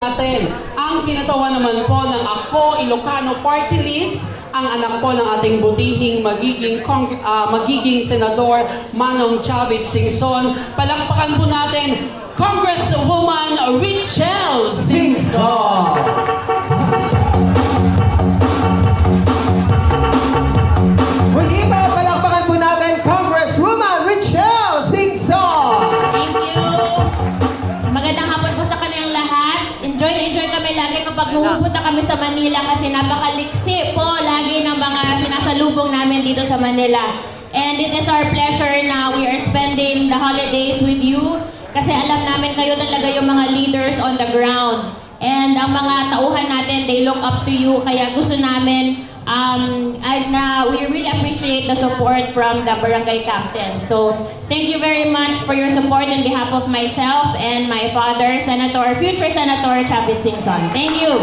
natin. Ang kinatawa naman po ng Ako Ilocano Party List, ang anak po ng ating butihing magiging senador Manong Chavit Singson. Palakpakan po natin Congresswoman Richelle Singson. Muli pa, palakpakan po natin Congresswoman Richelle Singson. Thank you. Magandang hapon po sa kanilang lahat. Enjoy na enjoy kami lagi kapag pupunta kami sa Manila kasi napakaliksi po lagi ng mga sinasalubong namin dito sa Manila. And it is our pleasure na we are spending the holidays with you kasi alam namin kayo talaga yung mga leaders on the ground. And ang mga tauhan natin, they look up to you. Kaya gusto namin, we really appreciate the support from the barangay captain. So, thank you very much for your support on behalf of myself and my father, future Senator Chavit Singson. Thank you.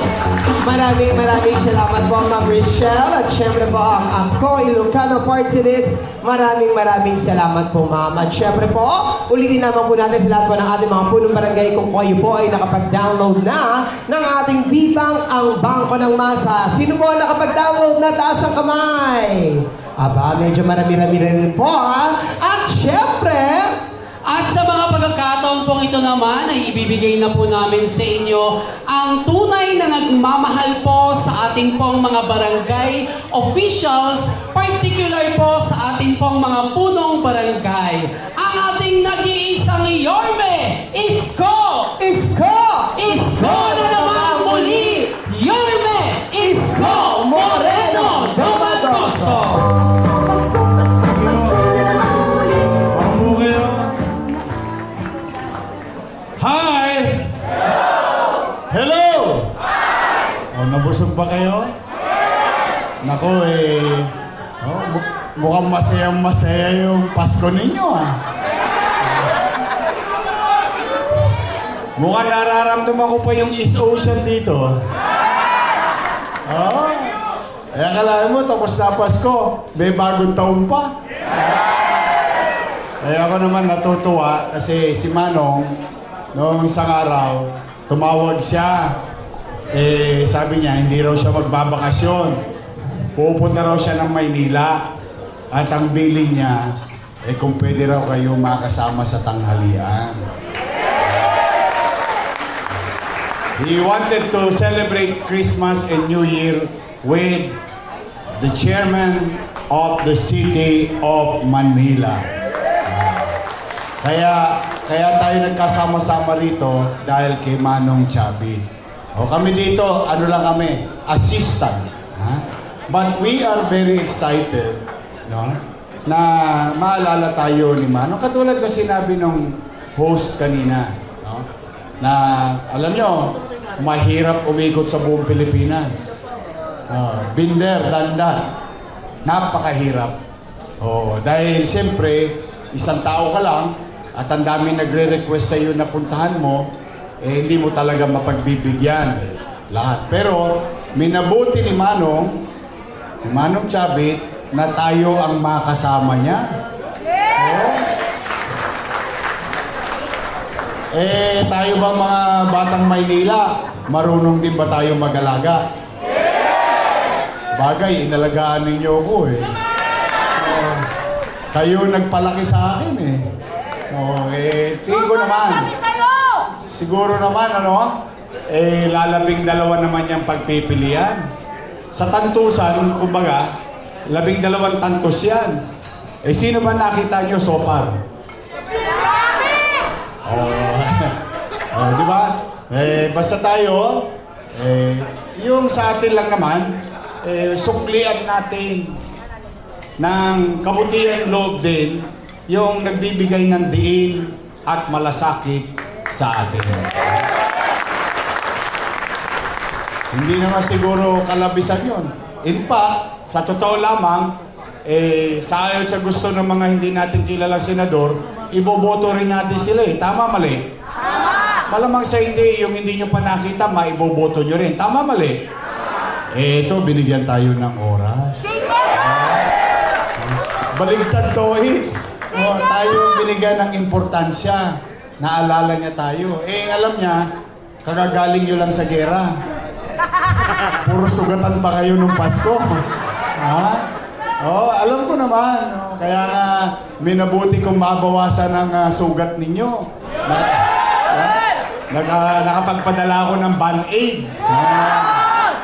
Maraming salamat po, Ma'am Richelle. At syempre po, ang Ako Ilocano Party List. Maraming salamat po, Ma'am. At syempre po, ulitin naman po natin sa lahat po ng ating mga punong barangay kung kayo po ay nakapag-download na ng ating Bibang ang Bangko ng Masa. Sino po nakapag-download na? Taas ang kamay. Aba, medyo marami-rami rin po, ha? At syempre, At sa mga pagkakataon pong ito naman ay ibibigay na po namin sa inyo ang tunay na nagmamahal po sa ating pong mga barangay officials, particular po sa ating pong mga punong barangay. Ang ating nag-iisang Yorme, Isko! Isko na naman muli! Yorme, Isko Moreno Domagoso! Hi! Hello! Oh, nabusog ba kayo? Nako mukhang masaya yung Pasko ninyo Mukhang nararamdaman ko pa yung East Ocean dito. Oh. Akalain mo, tapos na Pasko, may bagong taon pa. Ako naman natutuwa kasi si Manong, noong isang araw, tumawag siya. Sabi niya, hindi raw siya magbabakasyon. Pupunta raw siya ng Maynila. At ang billing niya, kung pwede raw kayo makasama sa tanghalian. He wanted to celebrate Christmas and New Year with the chairman of the city of Manila. Kaya tayo nagkasama-sama rito dahil kay Manong Chavit. Kami dito, ano lang kami, assistant. But we are very excited, no? Na maalala tayo ni Manong. Katulad ng sinabi ng host kanina, no? Na alam nyo, mahirap umikot sa buong Pilipinas. Binder, dandan. Napakahirap. Dahil siyempre, isang tao ka lang, at ang dami nagre-request sa iyo na puntahan mo, hindi mo talaga mapagbibigyan lahat. Pero, minabuti ni Manong Chavit, na tayo ang makasama niya. Tayo ba mga batang Maynila, marunong din ba tayo mag-alaga? Bagay, inalagaan ninyo ako kayo nagpalaki sa akin tingin ko naman. Siguro naman, lalabing dalawa naman yung pagpipilian. Sa tantusan, kumbaga, 12 tantos yan. Sino ba nakita nyo so far? Di ba? Basta tayo, yung sa atin lang naman, suklian natin ng kabutihan loob din yung nagbibigay ng diin at malasakit sa atin. Hindi naman siguro kalabisan yun. In fact, sa totoo lamang, sa ayaw sa gusto ng mga hindi natin kilalang senador, iboboto rin natin sila Tama, mali? Tama! Malamang sa yung hindi nyo pa nakita, maiboboto nyo rin. Tama, mali? Ito, binigyan tayo ng oras. Baligtad to, tayo binigyan ng importansya. Naalala niya tayo. Alam niya, kagagaling nyo lang sa gera. Puro sugatan pa kayo nung Pasko. Ha? Oh, alam ko naman. Oh, kaya nga, minabuti kong mabawasan ang sugat ninyo. Nakapagpadala ako ng Band-Aid.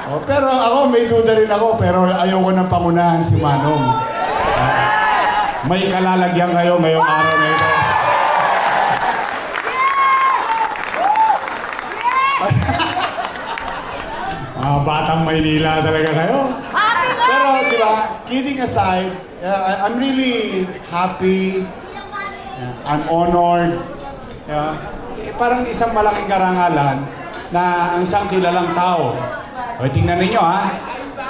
Oh, pero ako, may duda rin ako, pero ayoko nang pangunahan si Manong. May kalalagyan kayo ngayong araw na ito. Mga batang Maynila talaga kayo. Pero, di ba, kidding aside, I'm really happy. I'm honored. Parang isang malaking karangalan na ang isang kilalang tao. O, tingnan ninyo ha.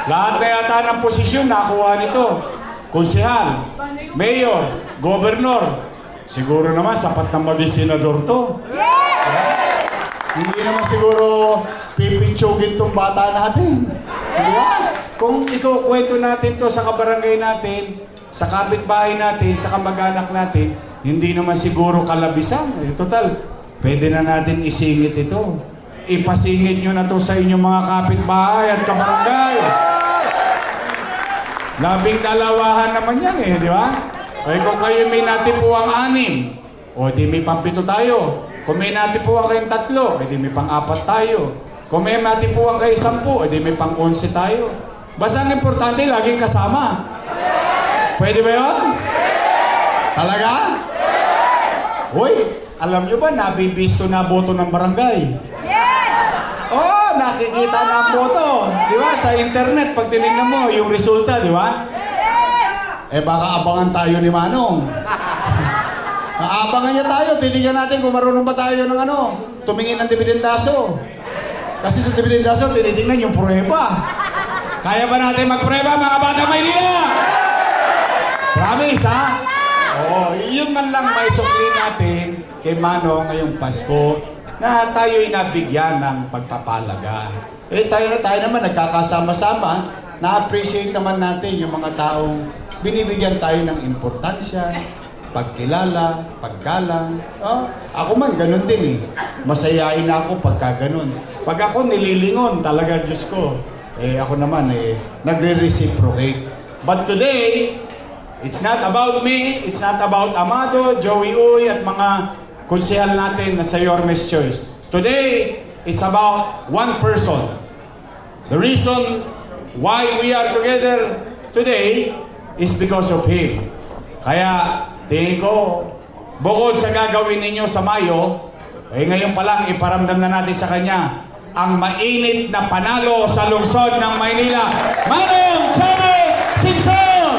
Lahat na yata ng posisyon nakuha nito. Konsehal, mayor, gobernur. Siguro naman sapat na maging senador to. Hindi naman siguro pipintsugin tong bata natin. Diba? Kung ikukwento natin to sa kabarangay natin, sa kapitbahay natin, sa kamag-anak natin, hindi naman siguro kalabisan. Total, pwede na natin isingit ito. Ipasingit nyo na to sa inyong mga kapitbahay at kabarangay. Labing dalawahan naman yan di ba? Ay kung kayo may natipuang 6, o di may pang-7 tayo. Kung may natipuan kayong 3, edi may pang-4 tayo. Kung may natipuan kayo 10, edi may pang-11 tayo. Basta ang importante, laging kasama. Pwede ba yun? Talaga? Uy, alam nyo ba, nabibisto na boto ng barangay? Oh, nakikita na ang boto. Di ba? Sa internet, pag tinignan mo, yung resulta, di ba? Baka abangan tayo ni Manong. Aabangan niya tayo, titignan natin kung marunong ba tayo ng tumingin ng dibidendaso. Kasi sa dibidendaso, tinitingnan yung prueba. Kaya ba natin magprueba, mga bata Maynila? Promise, ha? Oo, yun man lang may sukli natin kay Manong ngayong Pasko na tayo'y nabigyan ng pagpapalaga. Tayo naman nagkakasama-sama, na-appreciate naman natin yung mga taong binibigyan tayo ng importansya, pagkilala, paggalang. Ako man, ganun din Masayain ako pagka ganun. Pag ako nililingon, talaga Diyos ko. Ako naman, nagre-reciprocate. But today, it's not about me, it's not about Amado, Joey Uy, at mga konsehal natin na sa Yormes Choice. Today, it's about one person. The reason why we are together today is because of him. Kaya, tingin ko, bukod sa gagawin ninyo sa Mayo, ngayon pa lang iparamdam na natin sa kanya ang mainit na panalo sa lungsod ng Maynila. Manong Chame Singson!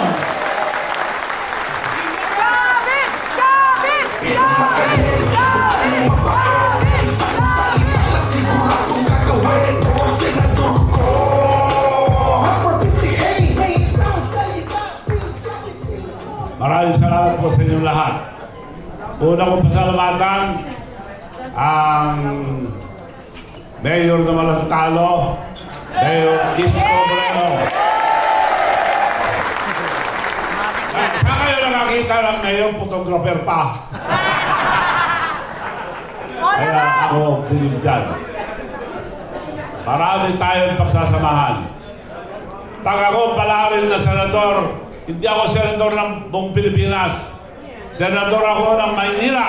Maraming salamat po sa inyong lahat. Una kong pasalamatan ang Mayor na Malantalo, Mayor Isko Moreno. Saan kayo nakakita ng Mayor photographer pa? Kaya ako pinig dyan. Marami tayong pagsasamahan. Pag ako pala rin na senador, hindi ako senador ng buong Pilipinas. Senador ako ng Maynila.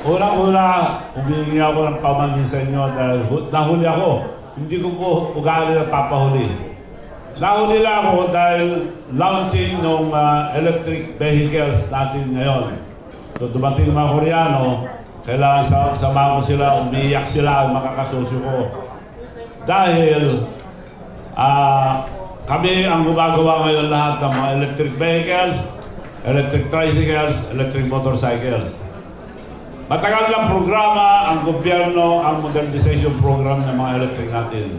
Unang-una, humingi ako ng pamangkin sa inyo dahil nahuli ako. Hindi ko po ugali na papahuli. Nahuli lang ako dahil launching ng electric vehicles natin ngayon. So dumating mga Koreano, kailangan samahan ko sila, umiiyak sila ang makakasosyo ko. Dahil kami ang gumagawa ngayon lahat ng mga electric vehicles, electric tricycles, electric motorcycles. Matagal ng programa ang gobyerno, ang modernization program ng mga electric natin.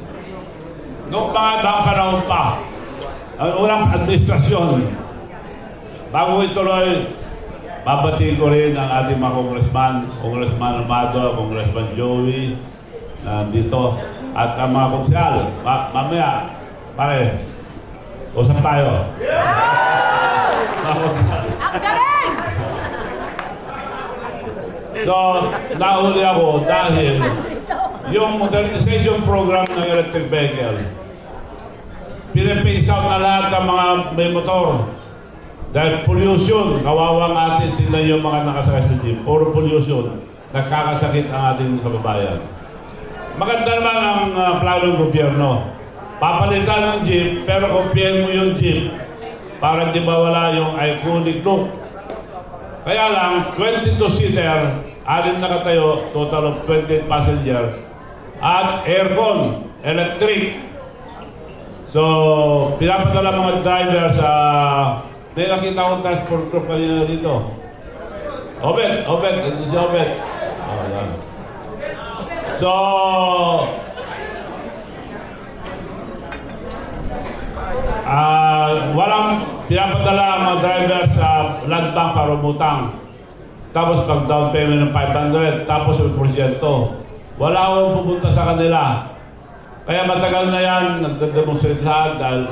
Noong mga ibang panahon pa, ang unang administrasyon, bago ituloy, babatiin ko rin ang ating mga congressman, Congressman Amado, Congressman Joey, dito. at ang mga konsyal. Mamaya, pare, usap tayo. Mga konsyal. So, nahuli ako dahil yung modernization program ng electric vehicle, pinapace out na lahat ng mga may motor. Dahil pollution, kawawang atin, tingnan yung mga nakasakay sa jeep. Puro pollution, nagkakasakit ang ating kababayan. Maganda naman ang plano ng gobyerno. Papalitan ng jeep, pero compare mo yung jeep para di mawala yung iconic look. Kaya lang, 22-seater, 6 na katayo, total of 28 passenger, at aircon, electric. So, pinapadala mga driver sa... may nakita akong transport group kanina dito. Obed, ito si Obed. Oh, yan. So, walang pinapadala ang mga driver sa land bank para umutang. Tapos pag down payment ng 500, tapos 1%. Wala akong pupunta sa kanila. Kaya matagal na yan, nagdademonstrate lahat dahil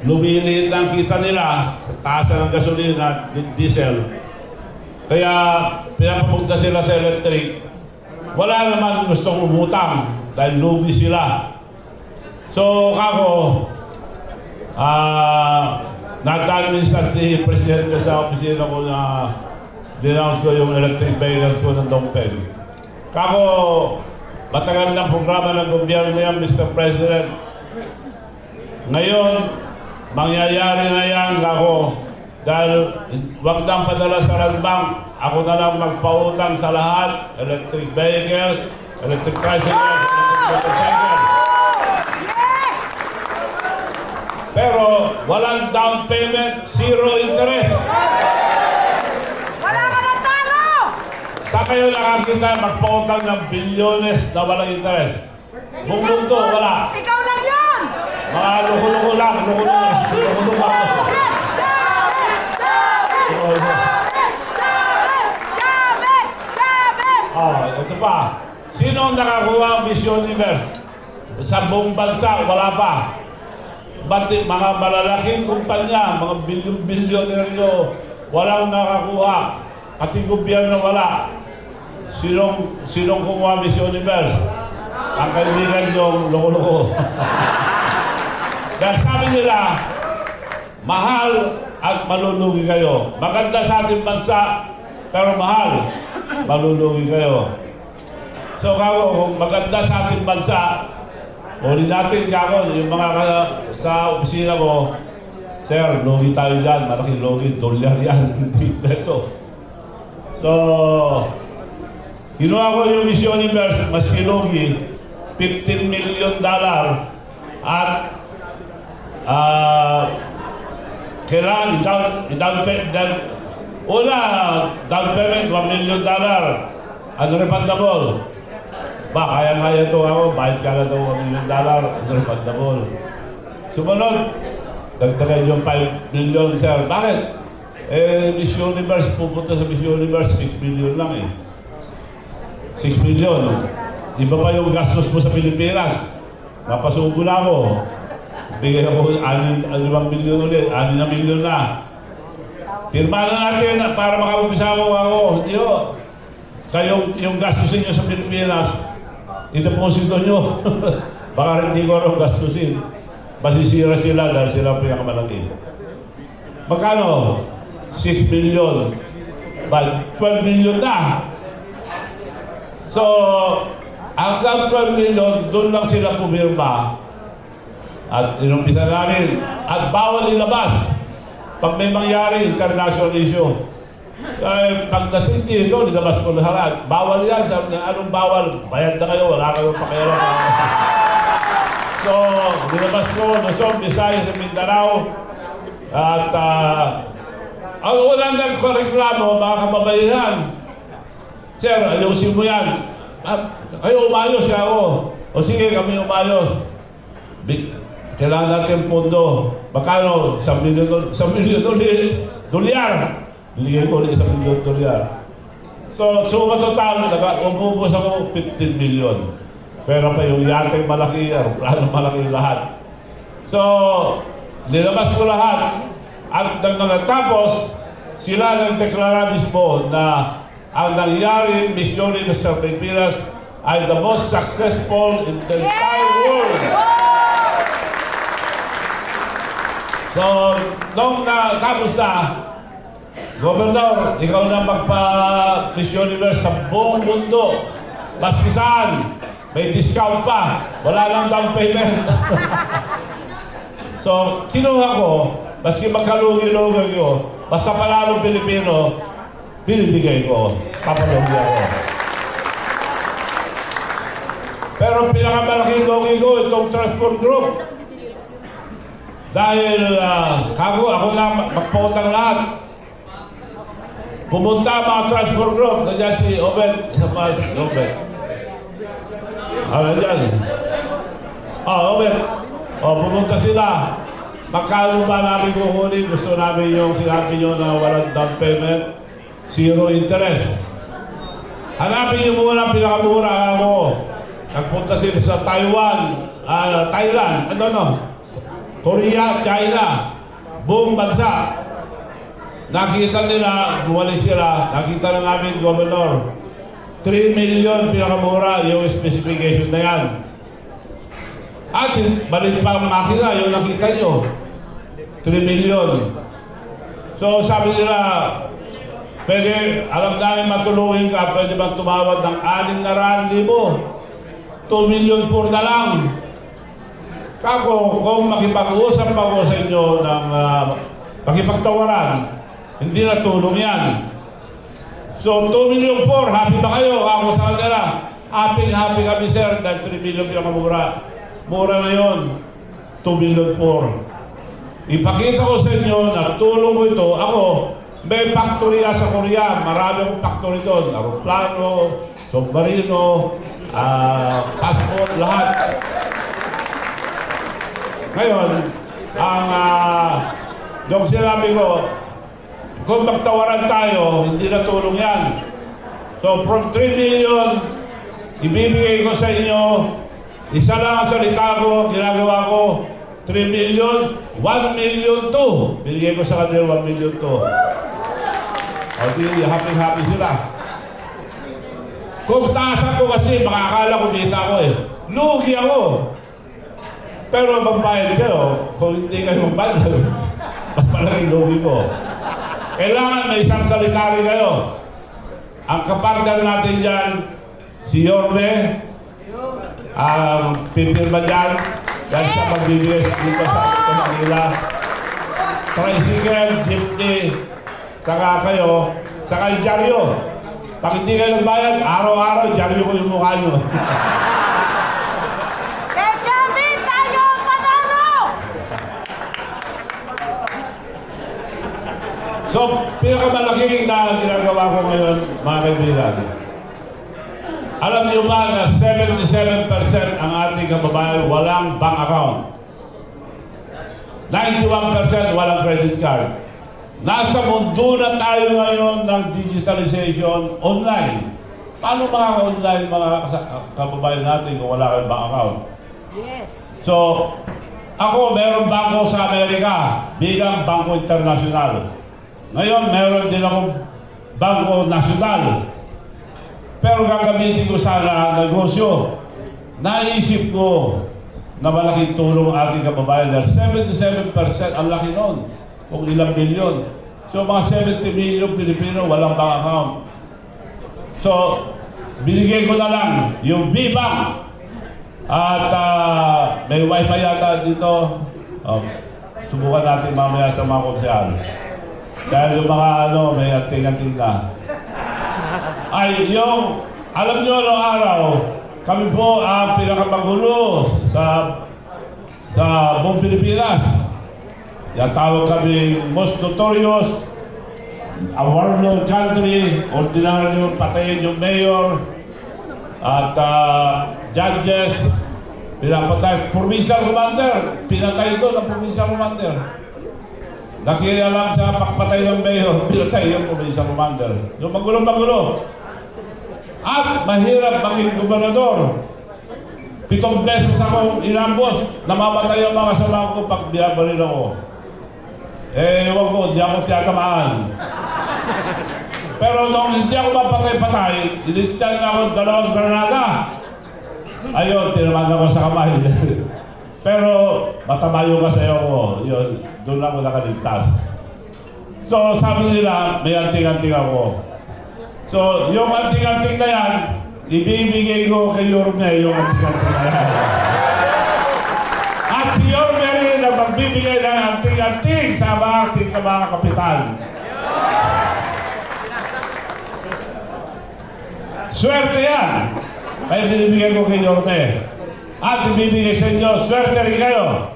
lumiliit ang kita nila sa taas ng gasolina at diesel. Kaya pinapapunta sila sa electric. Wala naman gustong umutang dahil lugi sila. So kako, nag-administer si Presidente sa opisina ko na denounce ko yung electric vehicles ko ng Dongpen. Kako, matagal na programa ng gobyerno yan, Mr. President. Ngayon, mangyayari na yan ako dahil wag nang padala sa land bank. Ako na lang magpautang sa lahat. Electric vehicle, electric tricycle, electric motorcycle. Pero walang down payment, zero interest. Wala ka ng talo! Sa kayo nakakita magpautang ng bilyones na walang interest? Buong mundo, wala. Ikaw lang yun! Mga luko-luko lang, luko-luko ako. Oh, ito pa. Sino ang nakakuha ang Miss Universe? Sa buong bansa, wala pa. Ba't mga malalaking kumpanya, mga bilyon-bilyonaryo, walang nakakuha. Pati gobyerno wala. Sinong kumuha Miss Universe? Ang kaibigan yung loko-loko. Dahil sabi nila, mahal at malulugi kayo. Maganda sa ating bansa, pero mahal, malulugi kayo. So kako, kung maganda sa ating bansa, uli natin kako, yung mga sa opisina ko, sir, lugi tayo dyan, malaking lugi, $1 yan, hindi peso. So, ginawa ko yung Miss Universe, mas kilugi, $15 million at kailangan down payment. Una, down payment, $1 million. Unrefundable. Ba, kaya-kaya ito ako, bayad ka na ito $1 million, unrefundable. Sumunod, dagdagan yung $5 million, sir. Bakit? Miss Universe, pupunta sa Miss Universe, $6 million lang eh. $6 million. Iba pa yung gastos mo sa Pilipinas. Mapasugo na ako. Bigyan ako 5 milyon ulit, 6 na milyon na. Pirma na natin para makapumpisa ako. Hindi o. Kayong yung gastusin nyo sa Pilipinas, i-deposito nyo. Baka hindi ko rin gastusin. Masisira sila dahil sila pinakamalaki. Magkano? 6 million. But 12 million na. So, hanggang 12 million, doon lang sila pumirma. At inumpisa namin. At bawal ilabas. Pag may mangyari, international issue. Pagdating dito, nilabas ko lahat. Bawal yan. Sabi niya, anong bawal? Bayad na kayo, wala kayong pakialam. So, nilabas ko, Luzon, Visayas, sa Mindanao. At ang unang nagkoreklamo, mga kababaihan, sir, ayusin mo yan. Kayo umayos siya ako. O sige, kami umayos. Kailangan natin pondo. Magkano? $1 million dolyar. Binigay ko ulit $1 million dolyar. So total, umubos ako 15 million. Pero pa yung yate malaki, aeroplano malaki lahat. So, nilabas ko lahat. At nang natapos, sila nagdeklara mismo na ang nangyari Miss Universe sa Pilipinas ay the most successful in the entire world. So, nung natapos na, Gobernador, ikaw na magpa-Miss Universe sa buong mundo. Maski saan, may discount pa. Wala lang down payment. So, kinuha ko, maski magkalugi-lugi ko, basta palarong Pilipino, binibigay ko. Papalugi ako. Pero pinakamalaking lugi ko, itong Transport Group. Dahil ako na magpautang lahat. Pumunta mga Transport Group, nandiyan si Obed, isa pa si Obed. Nandiyan. Obed. Pumunta sila. Magkano ba namin kukunin? Gusto namin yung sinabi nyo na walang down payment, zero interest. Hanapin nyo muna pinakamura ako. Nagpunta sila sa Taiwan, Thailand, Korea, China, buong bansa. Nakita nila, buwali sila, nakita na namin, Governor, 3 million pinakamura yung specification na yan. At balik pa ang makina, yung nakita nyo, 3 million. So sabi nila, pwede, alam namin matulungin ka, pwede bang tumawad ng 600,000? 2 million for na lang. Kako, kung makipag-usap ako sa inyo ng makipagtawaran, hindi na tulong yan. So, 2 million for, happy ba kayo? Ako sa kanila, happy kami sir, dahil 3 million pinakamura. Mura na yun, 2 million for. Ipakita ko sa inyo na tulong ko ito. Ako, may factory sa Korea, marami akong factory doon. Aeroplano, submarino, passport, lahat. Ngayon, yung sinabi ko, kung magtawaran tayo, hindi na tulong yan. So from 3 million, ibibigay ko sa inyo, isa lang ang salita ko, ginagawa ko, 3 million, 1 million to. Binigay ko sa kanila 1 million to. O di, happy sila. Kung taasan ko kasi, makakala ko kita ko eh. Lugi ako. Pero magbayad kayo, kung hindi kayo magbayad, mas malaking lugi ko. Kailangan may isang salita rin kayo. Ang kapartner natin dyan, si Yorme, ang pipirma dyan, dahil siya magbibigay dito sa Manila. Tricycle, jeepney, saka kayo, saka yung dyaryo. Pag hindi kayo nagbayad, araw-araw, dyaryo ko yung mukha nyo. Kay Chubby, tayo ang panalo! So, pinakamalaking na ginagawa ko ngayon, mga kaibigan. Alam niyo ba na 77% ang ating kababayan walang bank account? 91% walang credit card. Nasa mundo na tayo ngayon ng digitalization online. Paano makaka-online mga kababayan natin kung wala kayong bank account? Yes. So, ako meron bangko sa Amerika bilang Bangko Internasyonal. Ngayon, meron din akong Bangko Nasyonal. Pero gagamitin ko sana ang negosyo. Naisip ko na malaking tulong ang ating kababayan dahil 77% ang laki nun. Kung ilang milyon. So mga 70 million Pilipino walang bank account. So, binigay ko na lang yung V-Bank. At may wifi yata dito. Subukan natin mamaya sa mga konsyal. Dahil yung mga may ating-ating na. Ay, yung, alam nyo, noong araw, kami po ang pinakamagulo sa buong Pilipinas. Yan tawag kami most notorious, a warlord country, ordinaryo patayin yung mayor, at judges, pinapatay. Provincial commander, pinatay ito ng provincial commander. Nakialam sa pagpatay ng mayor, pinatay yung provincial commander. Yung magulo-magulo. At mahirap maging gobernador. 7 beses akong inambos. Namamatay ang mga kasama ko pag binabaril ako. Ewan ko, hindi ako tiyatamaan. Pero nung hindi ako mapatay-patay, dinityan na ako 2 granada. Ayun, tinaman ako sa kamay. Pero matama yung kasayo ko. Yun, doon ako nakaligtas. So sabi nila, may anting-anting ako. So yung anting-anting na yan, ibibigay ko kay Yorme yung anting-anting na yan. At si Yorme rin na magbibigay ng anting-anting sa mga kapitan. Swerte yan! Kaya binibigay ko kay Yorme. At ibibigay sa inyo, swerte rin kayo.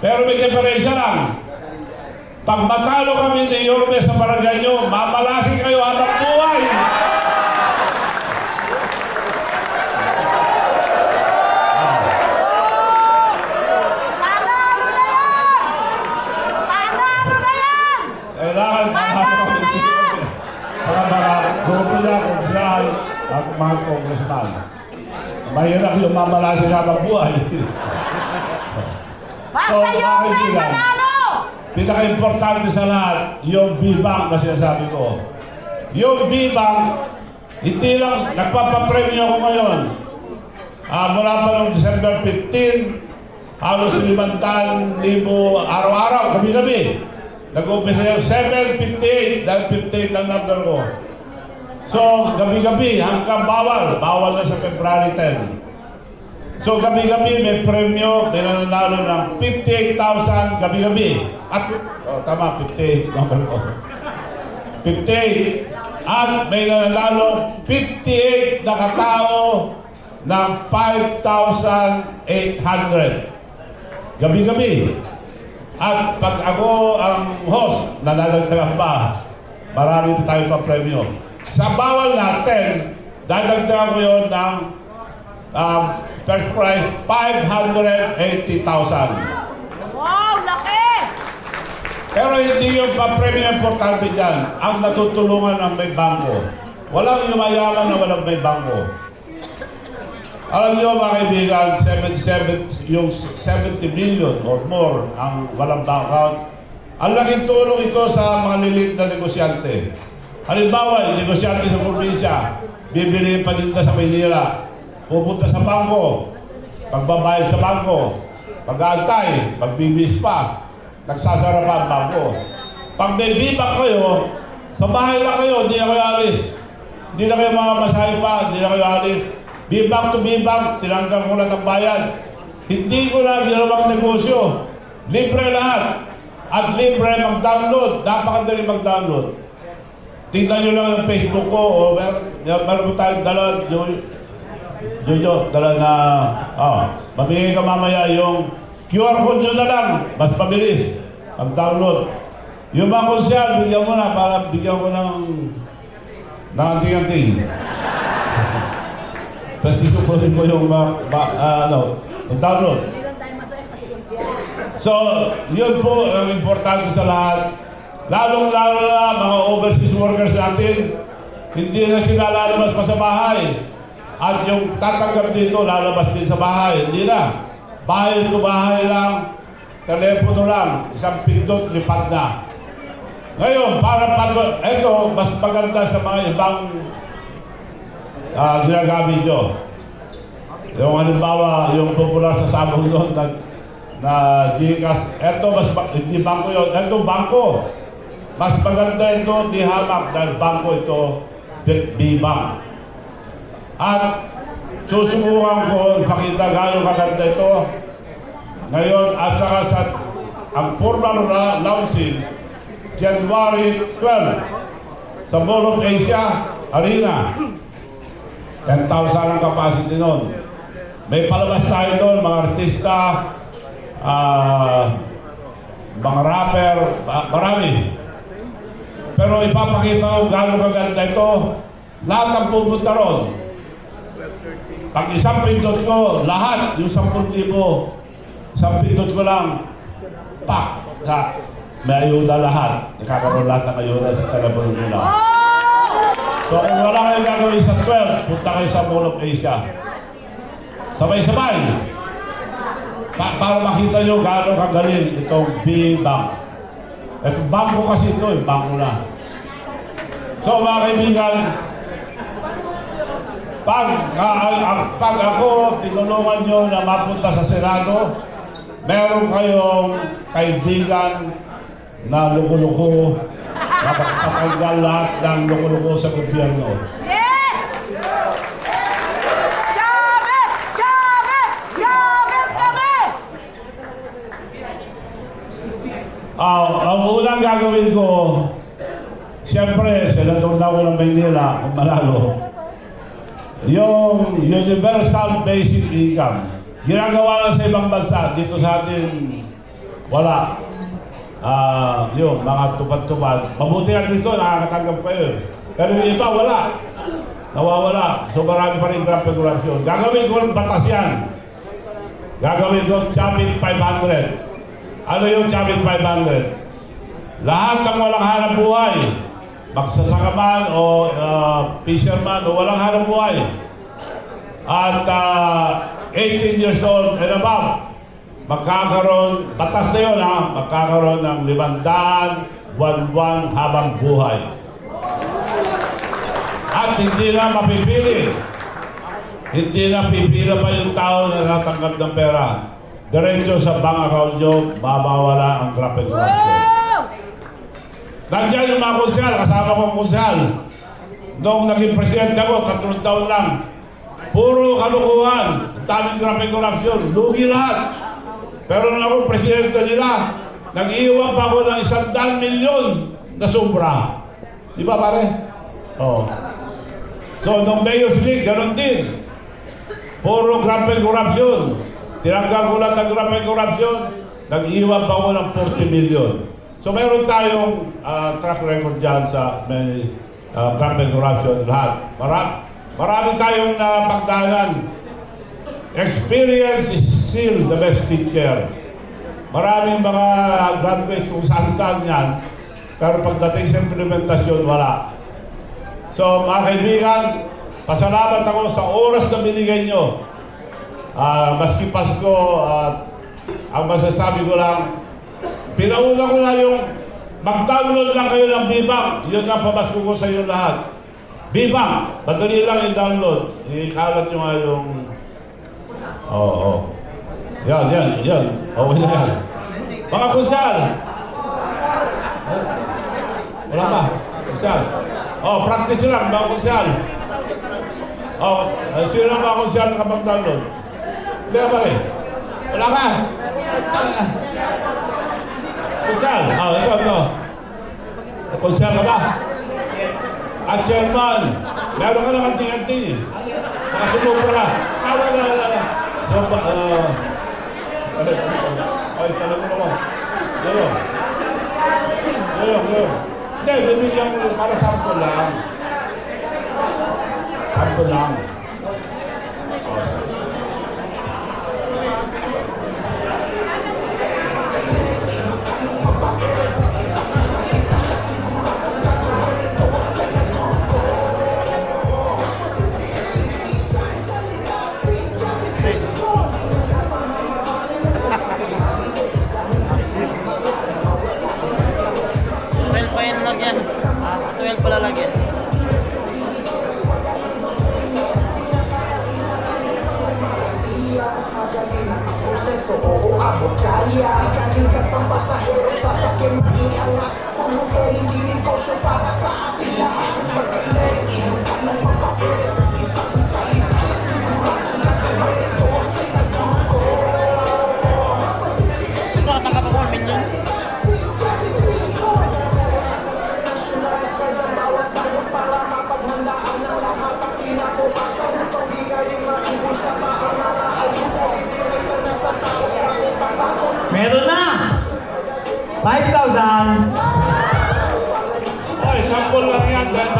Pero may diferensya lang. Pag matalo kami ni Yorme sa barangay nyo, mamalasin kayo hanap buhay. Panalo na yan! Panalo na yan! Kailangan Panalo na yan! para mga grupo niya, konsyal, at mga congressman. Mahirap yung mamalasin hanap buhay. Basta yun na yung panalo! Pinaka-importante sa lahat, yung B-Bank na sinasabi ko. Yung B-Bank, hindi lang, nagpapapremyo ako ngayon. Mula pa noong December 15, halos 500,000 araw-araw, gabi-gabi. Nag-umpisa yung 758, dahil 58 ang number ko. So, gabi-gabi, hanggang bawal na sa February 10. So gabi-gabi may premyo, may nananalo ng 58,000 gabi-gabi. At, tama, 58, number ko. 58. At may nananalo 58 na katao ng 5,800. Gabi-gabi. At pag ako ang host, nadadagdagan pa. Marami pa tayo pa premyo. Sa bawal natin, dadagdagan ko yun ng first prize, 580,000. Wow, laki! Pero hindi yung pa-premium importante dyan. Ang natutulungan ng may bangko. Walang yumayaman na walang may bangko. Alam niyo mga kaibigan, 70 million or more ang walang bank account. Ang laking tulong ito sa mga lilit na negosyante. Halimbawa, yung negosyante sa probinsya, bibili pa din sa Maynila. Pupunta sa bangko, pagbabayad sa bangko, pag-aantay, pagbibis pa, nagsasara pa ang bangko. Pag may B-Bank kayo, sa bahay lang kayo, hindi na kayo alis. Hindi na kayo mga masahe pa, hindi na kayo alis. B-Bank to B-Bank, tinanggal ko lang ang bayad. Hindi ko na ginawang negosyo. Libre lahat. At libre mag-download. Napakadali mag-download. Tingnan nyo lang yung Facebook ko, o meron po tayong dala, Jojo, dala na, mabigay ka mamaya yung QR code nyo na lang, mas pabilis, mag-download. Yung mga konsyal, bigyan mo na para bigyan ko ng anting-anting. Tapos isupunin mo yung download. So, yun po ang importante sa lahat. Lalong-lalo na mga overseas workers natin, hindi na sila lalabas pa sa bahay. At yung tatanggap dito, lalabas din sa bahay. Hindi na. Bahay to bahay lang, telepono lang, isang pindot, lipat na. Ngayon, para ito, mas maganda sa mga ibang ginagamit nyo. Yung halimbawa, yung popular sa sabong doon na Gcash, ito mas, hindi bangko yun, ito bangko. Mas maganda ito, di hamak, dahil bangko ito, B-Bank. At susubukan ko, pakita gano'ng kaganda ito. Ngayon, at saka ang formal launching, January 12, sa Mall of Asia Arena. 10,000 ang capacity nun. May palabas tayo doon, mga artista, mga rapper, marami. Pero ipapakita ko gano'ng kaganda ito. Lahat ang pupunta ron. Pag isang pindot ko, lahat, yung 10,000, isang pindot ko lang, may ayuda lahat. Nakakaroon lahat ng ayuda sa telepono nila. So kung wala kayong gagawin sa 12, punta kayo sa Mall of Asia. Sabay-sabay. Para makita nyo gaano kagaling itong B-Bank. At bangko kasi ito, bangko na. So mga kaibigan, pag ako tinulungan nyo na mapunta sa Senado, meron kayong kaibigan na loko-loko, napagpapaggal lahat ng loko-loko sa gobyerno. Yes! Jabit! Jabit! Jabit kami! Ang unang gagawin ko, siyempre, senador na ako ng Maynila, kung manalo, yung universal basic income. Ginagawa lang sa ibang bansa, dito sa atin, wala. Yung mga tupad-tupad. Mabuti lang dito, nakakatanggap kayo. Pero yung iba, wala. Nawawala. So marami pa rin grab regulasyon. Gagawin ko ng batas yan. Gagawin ko Chabit 500. Ano yung Chabit 500? Lahat ng walang hanap buhay, magsasaka man o fisherman o walang hanap buhay, at 18 years old and above, magkakaroon, batas na yun magkakaroon ng 500 buwan-buwan habang buhay. At hindi na mapipili. Hindi na pipila pa yung tao na natatanggap ng pera. Diretso sa bank account nyo, mabawala ang grab and corruption. Nandiyan yung mga konsyal, kasama ko ang konsyal. Noong naging presidente ako, 3 taon lang. Puro kalukuhan, daming grab and corruption, lugi lahat. Pero nung ako presidente nila, nag-iwan pa ako ng 100 milyon na sobra. Di ba pare? Oo. So nung Mayor's League, ganun din. Puro grab and corruption. Tinanggal ko lang ng grab and corruption, nag-iwan pa ako ng 40 million. So meron tayong track record dyan sa may grab and corruption lahat. Marami tayong pagdaanan. Experience is still the best teacher. Maraming mga graduates kung saan-saan yan, pero pagdating sa implementasyon, wala. So mga kaibigan, pasalamat ako sa oras na binigay nyo. Maski Pasko, ang masasabi ko lang, pinauna ko na yung mag-download lang kayo ng B-Bank. Yun ang pamasko ko sa inyo lahat. B-Bank, madali lang i-download. Ikalat nyo nga yung... Oo. Yan. Okay na yan. Mga kunsal! Wala ka? Kunsal? Practice lang, mga kunsal. Sino ang mga kunsal na kapag-download? Hindi ka pa rin. Wala ka? Kunsal? Ito. Kunsal ka ba? At chairman, meron ka ng anting-anting eh. Nakasumubra ka. Wala. Ay, talaga mo. Yo. Hindi, bibigyan mo para sample lang. Sample lang. Meron na! 5,000! Ay, sample lang yan. Dahil